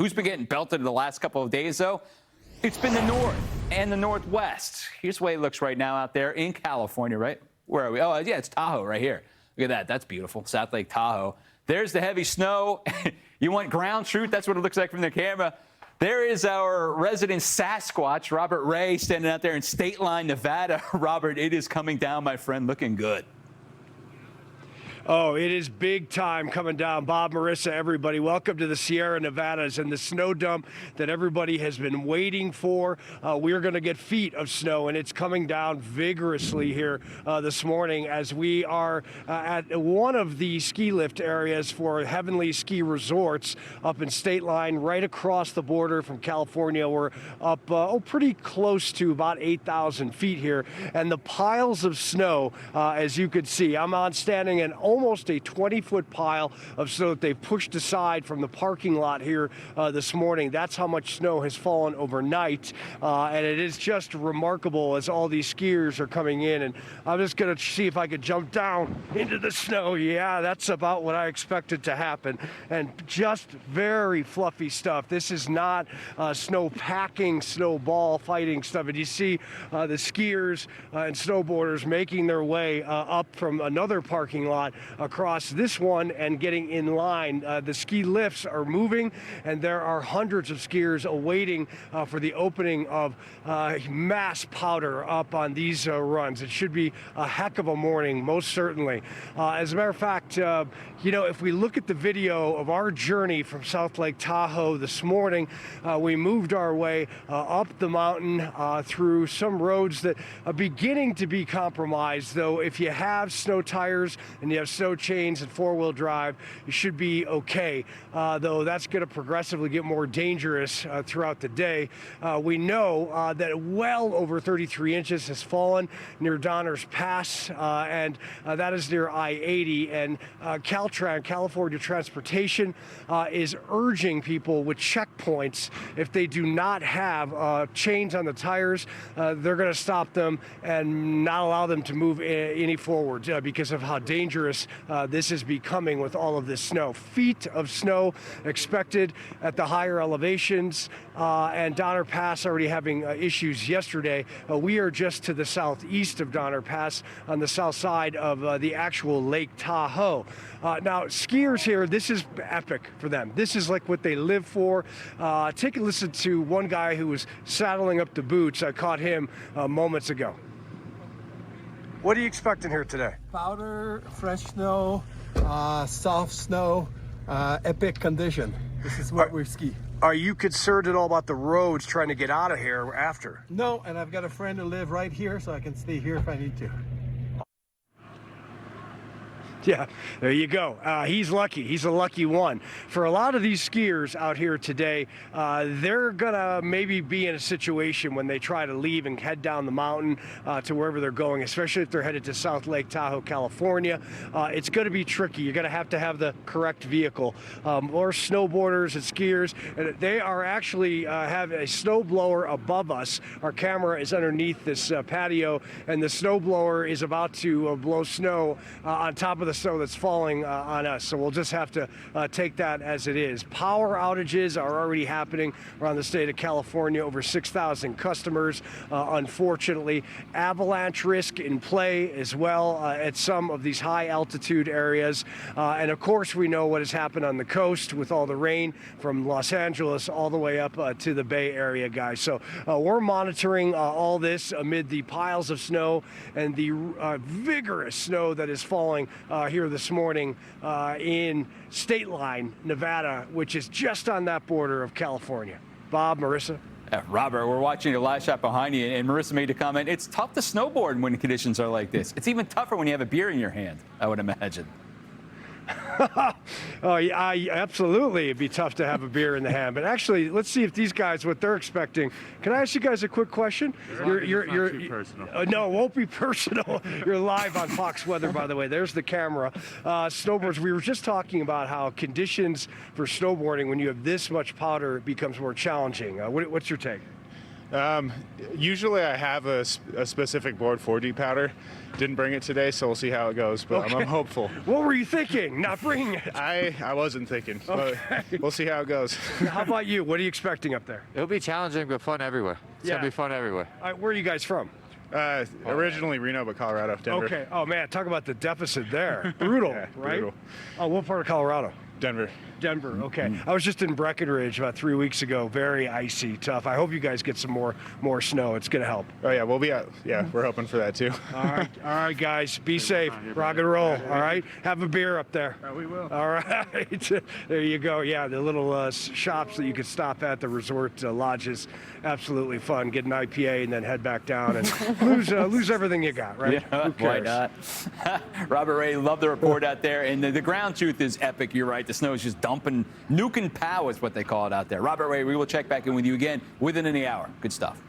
Who's been getting belted in the last couple of days, though? It's been the north and the northwest. Here's the way it looks right now out there in California, right? Where are we? Oh, yeah, it's Tahoe right here. Look at that. That's beautiful. South Lake Tahoe. There's the heavy snow. You want ground truth? That's what it looks like from the camera. There is our resident Sasquatch, Robert Ray, standing out there in Stateline, Nevada. Robert, it is coming down, my friend, looking good. Oh, it is big time coming down. Bob, Marissa, everybody, welcome to the Sierra Nevadas and the snow dump that everybody has been waiting for. We're going to get feet of snow, and it's coming down vigorously here this morning as we are at one of the ski lift areas for Heavenly Ski Resorts up in Stateline, right across the border from California. We're up pretty close to about 8,000 feet here, and the piles of snow, as you could see, I'm standing in almost a 20-foot pile of snow that they've pushed aside from the parking lot here this morning. That's how much snow has fallen overnight, and it is just remarkable as all these skiers are coming in. And I'm just going to see if I could jump down into the snow. Yeah, that's about what I expected to happen, and just very fluffy stuff. This is not snow packing, snowball fighting stuff. And you see the skiers and snowboarders making their way up from another parking lot across this one and getting in line. The ski lifts are moving, and there are hundreds of skiers awaiting for the opening of mass powder up on these runs. It should be a heck of a morning, most certainly. As a matter of fact, you know, if we look at the video of our journey from South Lake Tahoe this morning, we moved our way up the mountain through some roads that are beginning to be compromised, though if you have snow tires and you have snow chains and four-wheel drive, you should be okay, though that's going to progressively get more dangerous throughout the day. We know that well over 33 inches has fallen near Donner's Pass, and that is near I-80, and Caltran, California Transportation, is urging people with checkpoints, if they do not have chains on the tires, they're going to stop them and not allow them to move any forward because of how dangerous this is becoming with all of this snow. Feet of snow expected at the higher elevations, and Donner Pass already having issues yesterday. We are just to the southeast of Donner Pass on the south side of the actual Lake Tahoe. Now, skiers here, this is epic for them. This is like what they live for. Take a listen to one guy who was saddling up the boots. I caught him moments ago. What are you expecting here today? Powder, fresh snow, soft snow, epic condition. This is what we ski. Are you concerned at all about the roads trying to get out of here after? No, and I've got a friend who lives right here, so I can stay here if I need to. Yeah, there you go. He's lucky. He's a lucky one. For a lot of these skiers out here today, they're going to maybe be in a situation when they try to leave and head down the mountain to wherever they're going, especially if they're headed to South Lake Tahoe, California. It's going to be tricky. You're going to have the correct vehicle. Or snowboarders and skiers, and they are actually have a snow blower above us. Our camera is underneath this patio, and the snow blower is about to blow snow on top of the snow that's falling on us, so we'll just have to take that as it is. Power outages are already happening around the state of California. Over 6,000 customers, unfortunately. Avalanche risk in play as well at some of these high altitude areas, and of course we know what has happened on the coast with all the rain from Los Angeles all the way up to the Bay Area, guys. So we're monitoring all this amid the piles of snow and the vigorous snow that is falling here this morning in Stateline, Nevada, which is just on that border of California. Bob, Marissa? Robert, we're watching your live shot behind you, and Marissa made a comment. It's tough to snowboard when conditions are like this. It's even tougher when you have a beer in your hand, I would imagine. Oh, yeah, absolutely. It'd be tough to have a beer in the hand. But actually, let's see if these guys, what they're expecting. Can I ask you guys a quick question? You're not too personal. No, it won't be personal. You're live on Fox Weather, by the way. There's the camera. Snowboards, we were just talking about how conditions for snowboarding when you have this much powder becomes more challenging. What's your take? Usually I have a specific board for deep powder. Didn't bring it today, so we'll see how it goes, but I'm hopeful. What were you thinking? Not bringing it. I wasn't thinking, but we'll see how it goes. How about you? What are you expecting up there? It'll be challenging, but fun everywhere. It's Yeah. gonna be fun everywhere. All right, where are you guys from? Originally Reno, but Colorado, Denver. Okay. Oh man, talk about the deficit there. Brutal, Yeah, right? brutal. Oh, what part of Colorado? Denver. Denver. Okay. I was just in Breckenridge about 3 weeks ago. Very icy, tough. I hope you guys get some more snow. It's gonna help. Oh yeah, we'll be out. Yeah, we're hoping for that too. All right, guys. Be safe. Rock and roll. All right. Have a beer up there. We will. All right. There you go. Yeah, the little shops that you could stop at, the resort lodges. Absolutely fun. Get an IPA and then head back down and lose everything you got, right? Yeah, Who why cares? not? Robert Ray, love the report out there. And the ground truth is epic. You're right. The snow is just dumping, nuking pow is what they call it out there. Robert Ray, we will check back in with you again within the hour. Good stuff.